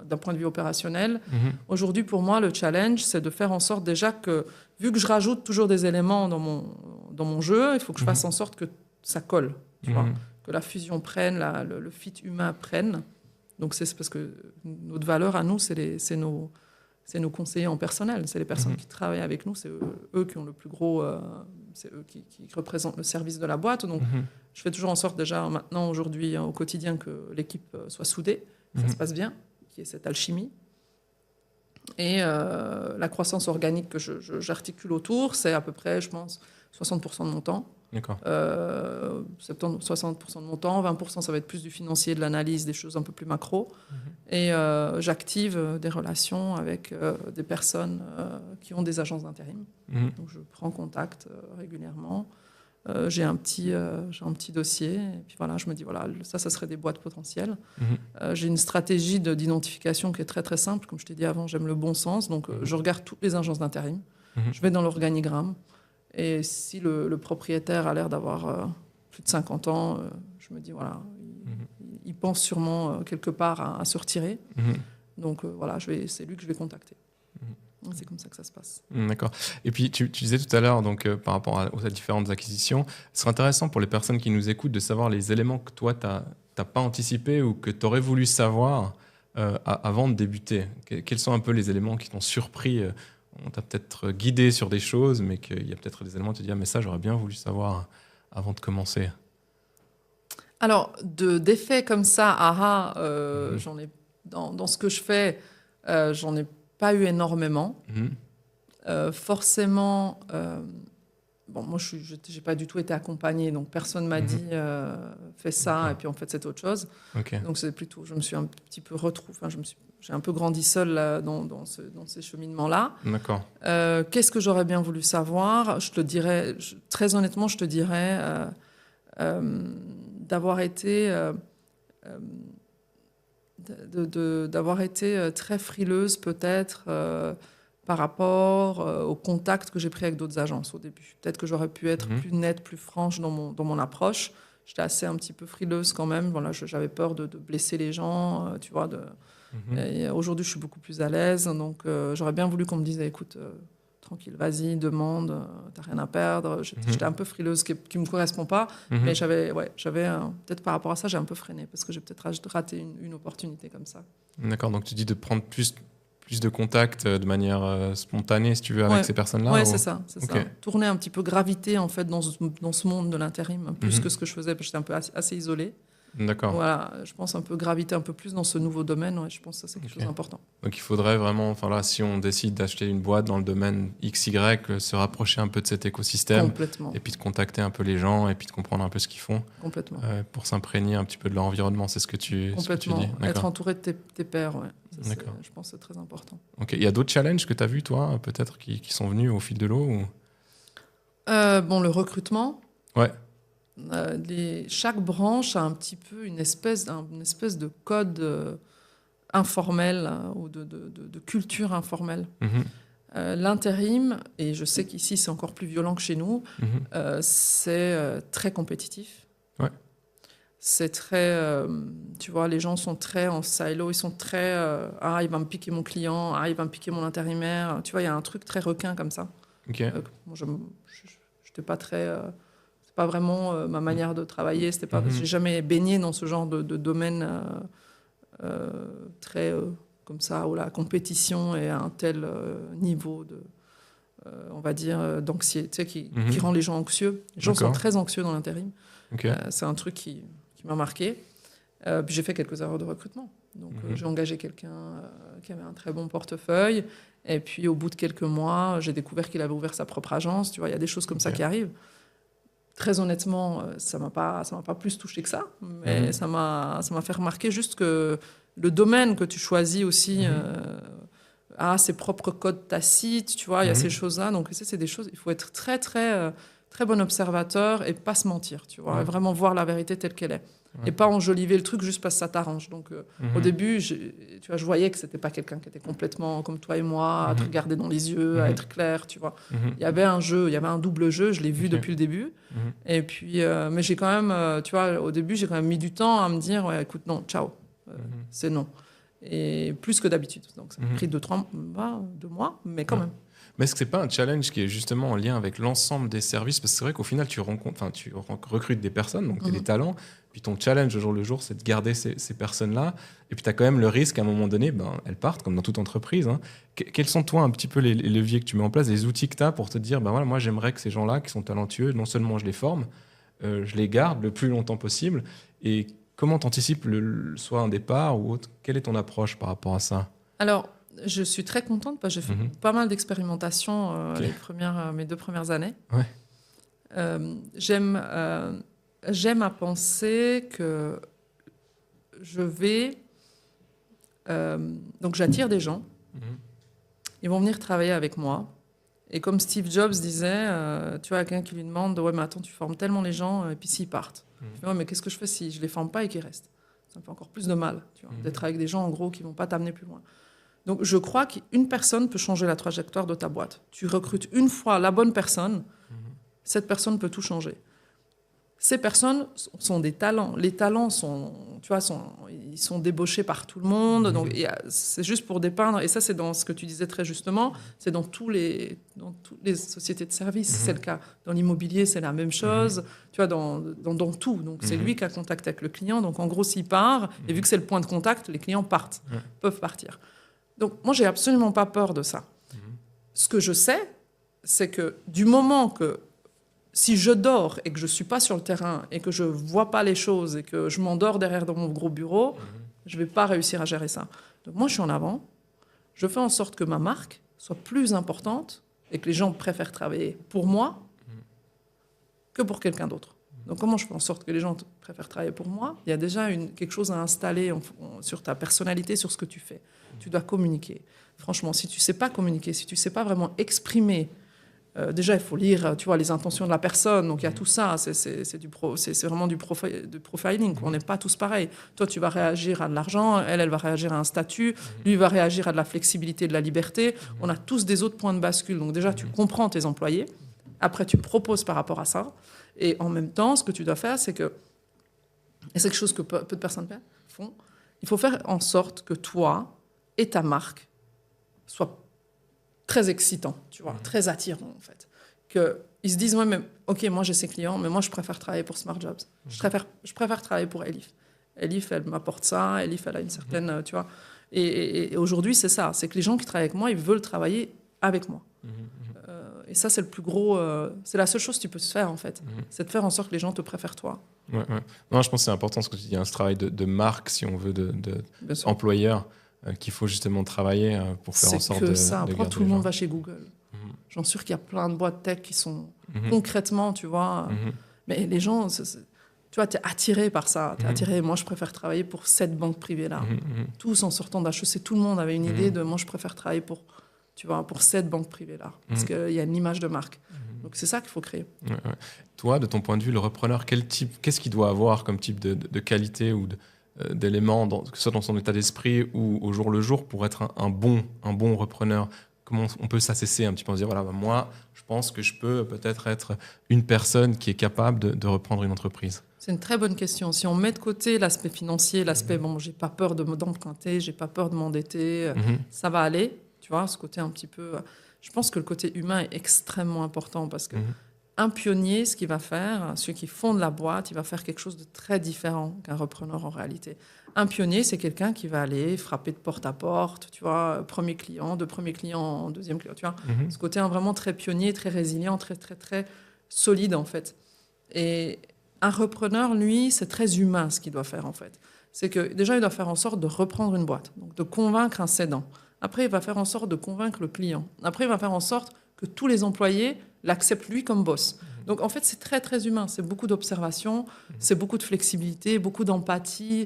d'un point de vue opérationnel. Aujourd'hui, pour moi, le challenge, c'est de faire en sorte déjà que, vu que je rajoute toujours des éléments dans mon jeu, il faut que je fasse en sorte que ça colle, tu vois, que la fusion prenne, le fit humain prenne. Donc c'est parce que notre valeur à nous, c'est nos conseillers en personnel, c'est les personnes qui travaillent avec nous, c'est eux qui ont le plus gros, c'est eux qui représentent le service de la boîte. Donc je fais toujours en sorte déjà maintenant, aujourd'hui, au quotidien, que l'équipe soit soudée, que ça se passe bien, qu'il y ait cette alchimie. Et la croissance organique que j'articule autour, c'est à peu près, je pense, 60% de mon temps. D'accord. 60% de mon temps, 20% ça va être plus du financier, de l'analyse, des choses un peu plus macro. Et j'active des relations avec des personnes qui ont des agences d'intérim. Donc je prends contact régulièrement. J'ai un petit dossier, et puis voilà, je me dis, voilà, ça serait des boîtes potentielles. J'ai une stratégie d'identification qui est très très simple. Comme je t'ai dit avant, j'aime le bon sens, donc je regarde toutes les agences d'intérim. Je vais dans l'organigramme. Et si le propriétaire a l'air d'avoir plus de 50 ans, je me dis, voilà, il pense sûrement quelque part à se retirer. Donc voilà, c'est lui que je vais contacter. C'est comme ça que ça se passe. D'accord. Et puis, tu disais tout à l'heure, donc, par rapport aux différentes acquisitions, ce serait intéressant pour les personnes qui nous écoutent de savoir les éléments que toi, tu n'as pas anticipés ou que tu aurais voulu savoir avant de débuter. Quels sont un peu les éléments qui t'ont surpris? On t'a peut-être guidé sur des choses, mais qu'il y a peut-être des éléments où tu te dis, ah, mais ça, j'aurais bien voulu savoir avant de commencer. Alors, d'effets comme ça, j'en ai, dans ce que je fais, j'en ai pas eu énormément. Forcément, moi, j'ai pas du tout été accompagnée, donc personne m'a dit fais ça, et puis en fait, c'est autre chose. Donc, c'est plutôt, je me suis un petit peu retrouvée, j'ai un peu grandi seule là, dans ces cheminements-là. D'accord. Qu'est-ce que j'aurais bien voulu savoir? Je te dirais, très honnêtement, je te dirais d'avoir été très frileuse peut-être par rapport au contact que j'ai pris avec d'autres agences au début. Peut-être que j'aurais pu être plus nette, plus franche dans mon approche. J'étais assez un petit peu frileuse quand même. Voilà, j'avais peur de blesser les gens, tu vois. Et aujourd'hui, je suis beaucoup plus à l'aise. Donc, j'aurais bien voulu qu'on me dise, écoute, tranquille, vas-y, demande, t'as rien à perdre. J'étais un peu frileuse, qui ne me correspond pas. Mais j'avais peut-être par rapport à ça, j'ai un peu freiné parce que j'ai peut-être raté une opportunité comme ça. D'accord, donc tu dis de prendre plus de contact de manière spontanée, si tu veux, avec ces personnes-là? Oui, c'est ça. Tourner un petit peu, graviter en fait dans ce monde de l'intérim, plus que ce que je faisais, parce que j'étais un peu assez isolée. D'accord. Voilà, je pense un peu graviter un peu plus dans ce nouveau domaine. Ouais, je pense que ça, c'est quelque chose d'important. Donc il faudrait vraiment, si on décide d'acheter une boîte dans le domaine XY, se rapprocher un peu de cet écosystème. Complètement. Et puis de contacter un peu les gens et puis de comprendre un peu ce qu'ils font. Complètement. Pour s'imprégner un petit peu de leur environnement, c'est ce que tu dis. Être entouré de tes pairs, ouais. D'accord. Je pense que c'est très important. Ok. Il y a d'autres challenges que tu as vus, toi, peut-être, qui sont venus au fil de l'eau ou... Le recrutement. Ouais. Chaque branche a un petit peu une espèce de code informel ou de culture informelle. L'intérim, et je sais qu'ici c'est encore plus violent que chez nous, c'est très compétitif. Ouais. C'est très, tu vois, les gens sont très en silo, ils sont très il va me piquer mon client, il va me piquer mon intérimaire. Tu vois, il y a un truc très requin comme ça. Ok. Moi, je n'étais pas très... c'est pas vraiment ma manière de travailler. J'ai jamais baigné dans ce genre de domaine très comme ça, où la compétition est à un tel niveau on va dire, d'anxiété qui rend les gens anxieux. Les gens sont très anxieux dans l'intérim. Okay. C'est un truc qui m'a marqué. Puis j'ai fait quelques erreurs de recrutement. Donc, j'ai engagé quelqu'un qui avait un très bon portefeuille. Et puis, au bout de quelques mois, j'ai découvert qu'il avait ouvert sa propre agence. Tu vois, il y a des choses comme ça qui arrivent. Très honnêtement, ça m'a pas plus touché que ça. Mais ça m'a fait remarquer juste que le domaine que tu choisis aussi a ses propres codes tacites. Tu vois, il y a ces choses-là. Donc, c'est des choses... Il faut être très, très, très bon observateur et pas se mentir. Tu vois, et vraiment voir la vérité telle qu'elle est. Et pas enjoliver le truc juste parce que ça t'arrange. Donc, au début, tu vois, je voyais que c'était pas quelqu'un qui était complètement comme toi et moi, à te regarder dans les yeux, à être clair, tu vois. Il y avait un jeu, il y avait un double jeu, je l'ai vu depuis le début. Et puis, mais j'ai quand même, tu vois, au début, j'ai quand même mis du temps à me dire, ouais, écoute, non, ciao, c'est non. Et plus que d'habitude. Donc, ça m'a pris 2 mois, mais quand même. Mais est-ce que c'est pas un challenge qui est justement en lien avec l'ensemble des services? Parce que c'est vrai qu'au final, tu recrutes des personnes, donc tu as des talents, puis ton challenge au jour le jour, c'est de garder ces personnes-là. Et puis tu as quand même le risque qu'à un moment donné, elles partent, comme dans toute entreprise. Hein. Quels sont, toi, un petit peu les leviers que tu mets en place, les outils que tu as pour te dire, voilà, moi, j'aimerais que ces gens-là qui sont talentueux, non seulement je les forme, je les garde le plus longtemps possible. Et comment tu anticipes soit un départ ou autre? Quelle est ton approche par rapport à ça? Alors, je suis très contente parce que j'ai fait pas mal d'expérimentations mes 2 premières années. Ouais. J'aime à penser que je vais... donc, j'attire des gens. Ils vont venir travailler avec moi. Et comme Steve Jobs disait, tu vois, quelqu'un qui lui demande « Ouais, mais attends, tu formes tellement les gens, et puis s'ils partent. » Je dis « Ouais, mais qu'est-ce que je fais si je ne les forme pas et qu'ils restent ?» Ça me fait encore plus de mal, tu vois, d'être avec des gens, en gros, qui ne vont pas t'amener plus loin. Donc, je crois qu'une personne peut changer la trajectoire de ta boîte. Tu recrutes une fois la bonne personne, cette personne peut tout changer. Ces personnes sont des talents. Les talents ils sont débauchés par tout le monde. Donc, c'est juste pour dépeindre. Et ça, c'est dans ce que tu disais très justement. C'est dans toutes les sociétés de services, c'est le cas. Dans l'immobilier, c'est la même chose. Tu vois, dans tout. Donc, c'est lui qui a contact avec le client. Donc, en gros, s'il part, et vu que c'est le point de contact, les clients peuvent partir. Donc, moi, j'ai absolument pas peur de ça. Ce que je sais, c'est que du moment que si je dors et que je suis pas sur le terrain et que je vois pas les choses et que je m'endors derrière dans mon gros bureau, je vais pas réussir à gérer ça. Donc, moi, je suis en avant. Je fais en sorte que ma marque soit plus importante et que les gens préfèrent travailler pour moi que pour quelqu'un d'autre. Donc, comment je fais en sorte que les gens préfèrent travailler pour moi? Il y a déjà quelque chose à installer sur ta personnalité, sur ce que tu fais. Tu dois communiquer. Franchement, si tu ne sais pas communiquer, si tu ne sais pas vraiment exprimer, déjà, il faut lire, tu vois, les intentions de la personne. Donc, il y a tout ça. C'est vraiment du profiling. On n'est pas tous pareils. Toi, tu vas réagir à de l'argent. Elle va réagir à un statut. Lui, il va réagir à de la flexibilité, de la liberté. On a tous des autres points de bascule. Donc, déjà, tu comprends tes employés. Après, tu proposes par rapport à ça. Et en même temps, ce que tu dois faire, c'est que... Et c'est quelque chose que peu de personnes font. Il faut faire en sorte que toi et ta marque soient très excitants, tu vois, très attirants, en fait. Qu'ils se disent, ouais, mais, OK, moi, j'ai ces clients, mais moi, je préfère travailler pour Smart Jobs. Je préfère travailler pour Elif. Elif, elle m'apporte ça. Elif, elle a une certaine... tu vois. Et aujourd'hui, c'est ça. C'est que les gens qui travaillent avec moi, ils veulent travailler avec moi. Et ça, c'est le plus gros... c'est la seule chose que tu peux se faire, en fait. C'est de faire en sorte que les gens te préfèrent toi. Ouais. Non, je pense que c'est important ce que tu dis. Il y a ce travail de marque, si on veut, employeur, qu'il faut justement travailler pour faire en sorte de... C'est que ça. Après, tout le monde va chez Google. J'en suis sûr qu'il y a plein de boîtes tech qui sont concrètement, tu vois... Mais les gens... tu vois, tu es attiré par ça. Tu es attiré. Moi, je préfère travailler pour cette banque privée-là. Tous, en sortant d'HEC, tout le monde avait une idée de... Moi, je préfère travailler pour cette banque privée-là. Parce qu'il y a une image de marque. Donc, c'est ça qu'il faut créer. Ouais. Toi, de ton point de vue, le repreneur, qu'est-ce qu'il doit avoir comme type de qualité ou d'éléments, que ce soit dans son état d'esprit ou au jour le jour, pour être un bon repreneur? Comment on peut s'assesser un petit peu, en se dire, voilà, moi, je pense que je peux peut-être être une personne qui est capable de reprendre une entreprise? C'est une très bonne question. Si on met de côté l'aspect financier, l'aspect, j'ai pas peur d'emprunter, j'ai pas peur de m'endetter, ça va aller, tu vois, ce côté un petit peu... Je pense que le côté humain est extrêmement important parce que un pionnier, ce qu'il va faire, ceux qui fondent la boîte, il va faire quelque chose de très différent qu'un repreneur en réalité. Un pionnier, c'est quelqu'un qui va aller frapper de porte à porte, tu vois, premier client, deuxième client, tu vois. Ce côté vraiment très pionnier, très résilient, très, très, très solide, en fait. Et un repreneur, lui, c'est très humain ce qu'il doit faire, en fait. c'est que déjà, il doit faire en sorte de reprendre une boîte, donc de convaincre un cédant. Après, il va faire en sorte de convaincre le client. Après, il va faire en sorte que tous les employés l'acceptent lui comme boss. Donc, en fait, c'est très, très humain. C'est beaucoup d'observation, c'est beaucoup de flexibilité, beaucoup d'empathie,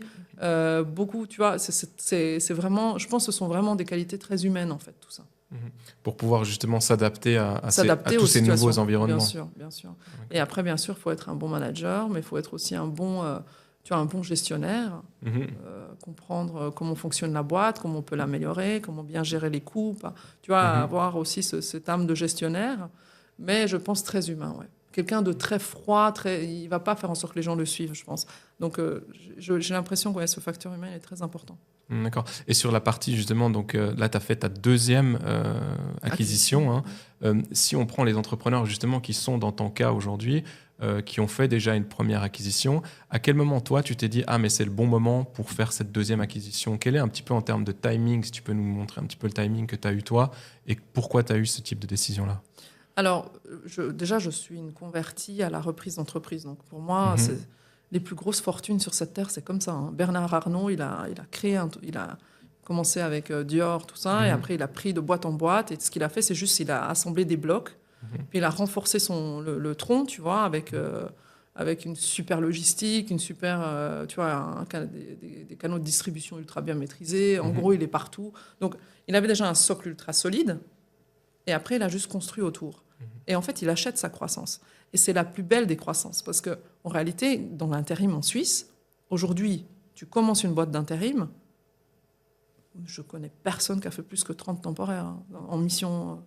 beaucoup, tu vois, c'est vraiment, je pense que ce sont vraiment des qualités très humaines, en fait, tout ça. Pour pouvoir justement s'adapter à tous ces situations, nouveaux environnements. Bien sûr, bien sûr. Et après, bien sûr, il faut être un bon manager, mais il faut être aussi un bon gestionnaire, comprendre comment fonctionne la boîte, comment on peut l'améliorer, comment bien gérer les coûts. Tu vois, avoir aussi cette âme de gestionnaire, mais je pense très humain, ouais. Quelqu'un de très froid, il ne va pas faire en sorte que les gens le suivent, je pense. Donc, j'ai l'impression que ce facteur humain est très important. D'accord. Et sur la partie, justement, donc là, tu as fait ta deuxième acquisition. Si on prend les entrepreneurs, justement, qui sont dans ton cas aujourd'hui, qui ont fait déjà une première acquisition, à quel moment, toi, tu t'es dit « Ah, mais c'est le bon moment pour faire cette deuxième acquisition » Quel est un petit peu en termes de timing, si tu peux nous montrer un petit peu le timing que tu as eu, toi, et pourquoi tu as eu ce type de décision-là? Alors, je suis une convertie à la reprise d'entreprise. Donc, pour moi, les plus grosses fortunes sur cette terre, c'est comme ça. Bernard Arnault, il a commencé avec Dior, tout ça, et après, il a pris de boîte en boîte. Et ce qu'il a fait, c'est juste, il a assemblé des blocs, puis il a renforcé le tronc, tu vois, avec une super logistique, une super, tu vois, des canaux de distribution ultra bien maîtrisés. En gros, il est partout. Donc, il avait déjà un socle ultra solide, et après, il a juste construit autour. Et en fait, il achète sa croissance. Et c'est la plus belle des croissances. Parce qu'en réalité, dans l'intérim en Suisse, aujourd'hui, tu commences une boîte d'intérim, je connais personne qui a fait plus que 30 temporaires en mission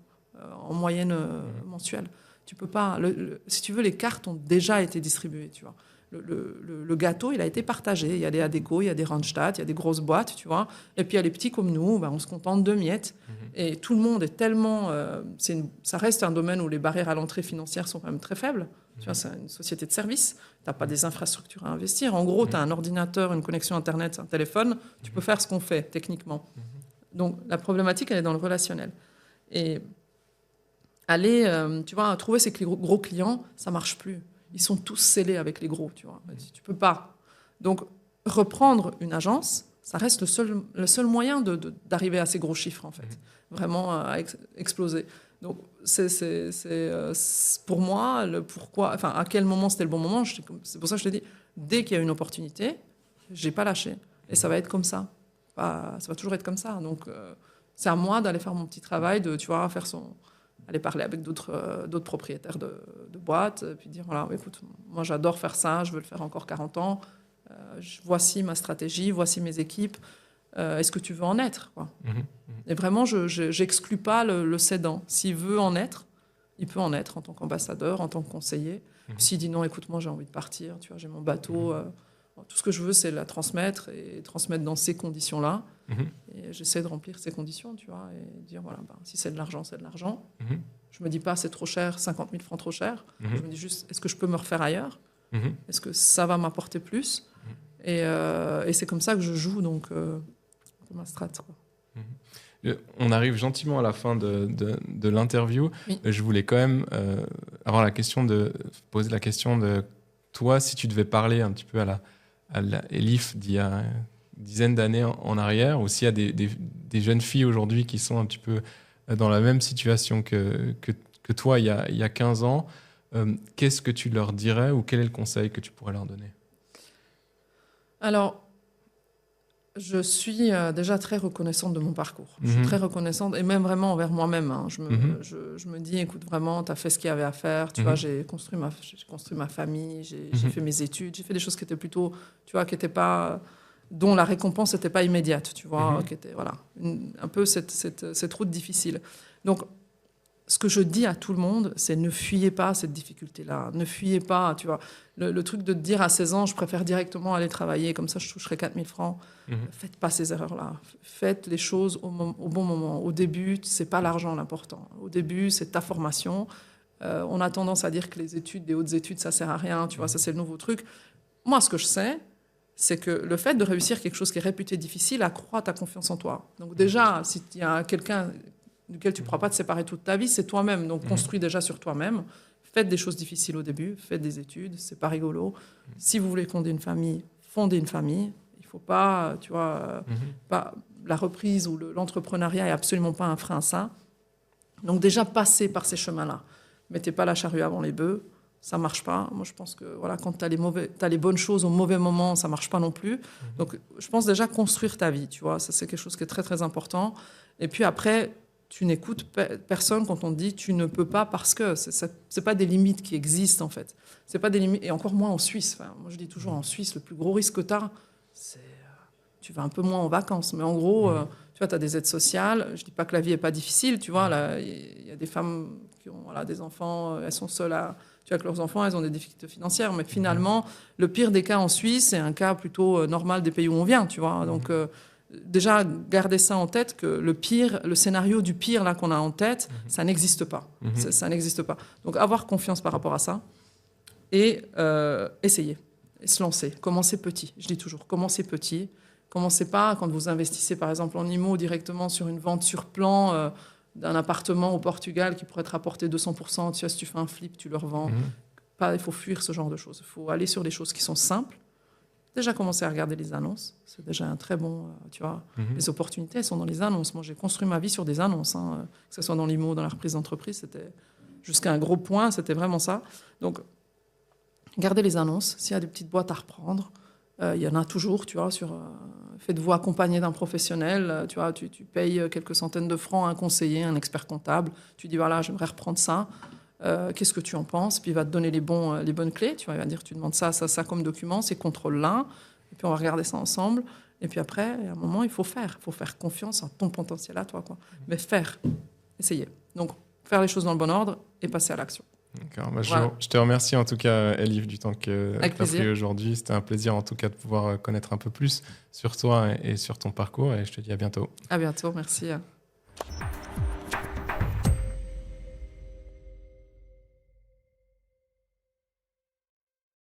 en moyenne mensuelle. Tu peux pas. Si tu veux, les cartes ont déjà été distribuées, tu vois. Le gâteau, il a été partagé. Il y a des Adecco, il y a des Randstad, il y a des grosses boîtes, tu vois. Et puis il y a les petits comme nous, on se contente de miettes. Et tout le monde est tellement... ça reste un domaine où les barrières à l'entrée financière sont quand même très faibles. Tu vois, c'est une société de services. Tu n'as pas des infrastructures à investir. En gros, tu as un ordinateur, une connexion Internet, un téléphone. Tu peux faire ce qu'on fait, techniquement. Donc, la problématique, elle est dans le relationnel. Et aller, tu vois, trouver ces gros clients, ça ne marche plus. Ils sont tous scellés avec les gros, tu vois. Tu peux pas. Donc, reprendre une agence, ça reste le seul moyen d'arriver à ces gros chiffres, en fait. Vraiment à exploser. Donc, pour moi, pourquoi, enfin, à quel moment c'était le bon moment, c'est pour ça que je te dis, dès qu'il y a une opportunité, j'ai pas lâché. Et ça va être comme ça. Ça va toujours être comme ça. Donc, c'est à moi d'aller faire mon petit travail, tu vois, aller parler avec d'autres propriétaires de boîtes, puis dire, voilà, écoute, moi j'adore faire ça, je veux le faire encore 40 ans, voici ma stratégie, voici mes équipes, est-ce que tu veux en être, quoi. Et vraiment, je n'exclus pas le cédant. S'il veut en être, il peut en être en tant qu'ambassadeur, en tant que conseiller. S'il dit non, écoute, moi j'ai envie de partir, tu vois, j'ai mon bateau, tout ce que je veux, c'est la transmettre et transmettre dans ces conditions-là. Et j'essaie de remplir ces conditions, tu vois, et dire, voilà, si c'est de l'argent, c'est de l'argent. Je me dis pas, c'est trop cher, 50 000 francs trop cher. Je me dis juste, est-ce que je peux me refaire ailleurs? Est-ce que ça va m'apporter plus? Et c'est comme ça que je joue, donc, ma strat, quoi. On arrive gentiment à la fin de l'interview. Oui. Je voulais quand même poser la question de toi, si tu devais parler un petit peu à Elif d'il y a une dizaine d'années en arrière, ou s'il y a des jeunes filles aujourd'hui qui sont un petit peu dans la même situation que toi il y a 15 ans, qu'est-ce que tu leur dirais ou quel est le conseil que tu pourrais leur donner? Alors, je suis déjà très reconnaissante de mon parcours. Je suis très reconnaissante, et même vraiment envers moi-même. Hein. Je me dis, écoute, vraiment, tu as fait ce qu'il y avait à faire. Tu vois, j'ai construit ma famille, j'ai fait mes études, j'ai fait des choses qui étaient plutôt, tu vois, qui étaient pas, dont la récompense n'était pas immédiate, tu vois, qui était, voilà, un peu cette route difficile. Donc, ce que je dis à tout le monde, c'est ne fuyez pas cette difficulté-là. Ne fuyez pas, tu vois. Le truc de te dire à 16 ans, je préfère directement aller travailler, comme ça je toucherai 4 000 francs. Faites pas ces erreurs-là. Faites les choses au bon moment. Au début, c'est pas l'argent l'important. Au début, c'est ta formation. On a tendance à dire que les études, des hautes études, ça sert à rien, tu vois, ça c'est le nouveau truc. Moi, ce que je sais, c'est que le fait de réussir quelque chose qui est réputé difficile accroît ta confiance en toi. Donc déjà, s'il y a quelqu'un duquel tu ne pourras pas te séparer toute ta vie, c'est toi-même. Donc, construis déjà sur toi-même. Faites des choses difficiles au début. Faites des études. C'est pas rigolo. Si vous voulez fonder une famille, il faut pas, tu vois, la reprise ou l'entrepreneuriat est absolument pas un frein à ça. Donc déjà, passez par ces chemins-là. Mettez pas la charrue avant les bœufs, ça marche pas. Moi, je pense que voilà, quand tu as les bonnes choses au mauvais moment, ça marche pas non plus. Donc, je pense déjà construire ta vie, tu vois. Ça, c'est quelque chose qui est très, très important. Et puis après, tu n'écoutes personne quand on te dit tu ne peux pas parce que c'est pas des limites qui existent en fait. C'est pas des limites, et encore moins en Suisse. Enfin, moi, je dis toujours en Suisse, le plus gros risque que tu as, c'est tu vas un peu moins en vacances. Mais en gros, tu vois, tu as des aides sociales. Je dis pas que la vie est pas difficile, tu vois. Il y a des femmes qui ont des enfants, elles sont seules tu vois, avec leurs enfants, elles ont des difficultés financières. Mais finalement, le pire des cas en Suisse, c'est un cas plutôt normal des pays où on vient, tu vois. Donc, déjà, garder ça en tête, que le scénario du pire là qu'on a en tête, ça n'existe pas. Ça n'existe pas. Donc, avoir confiance par rapport à ça et essayer, et se lancer. Commencer petit. Je dis toujours, commencez petit. Commencez pas quand vous investissez, par exemple, en IMO directement sur une vente sur plan d'un appartement au Portugal qui pourrait te rapporter 200%. Tu vois, si tu fais un flip, tu le revends. Il faut fuir ce genre de choses. Il faut aller sur des choses qui sont simples. Déjà commencer à regarder les annonces, c'est déjà un très bon, tu vois, les opportunités, elles sont dans les annonces. Moi, j'ai construit ma vie sur des annonces, que ce soit dans l'IMO, dans la reprise d'entreprise, c'était jusqu'à un gros point, c'était vraiment ça. Donc, regardez les annonces, s'il y a des petites boîtes à reprendre, il y en a toujours, tu vois, faites-vous accompagner d'un professionnel, tu vois, tu payes quelques centaines de francs à un conseiller, un expert comptable, tu dis, voilà, j'aimerais reprendre ça. Qu'est-ce que tu en penses? Puis il va te donner les bonnes clés. Tu vois, il va dire tu demandes ça comme document, c'est contrôle-là. Et puis on va regarder ça ensemble. Et puis après, à un moment, il faut faire confiance en ton potentiel à toi, quoi. Mais essayer. Donc faire les choses dans le bon ordre et passer à l'action. D'accord. Voilà. Je te remercie en tout cas, Elif, du temps que tu as pris aujourd'hui. C'était un plaisir en tout cas de pouvoir connaître un peu plus sur toi et sur ton parcours. Et je te dis à bientôt. À bientôt, merci.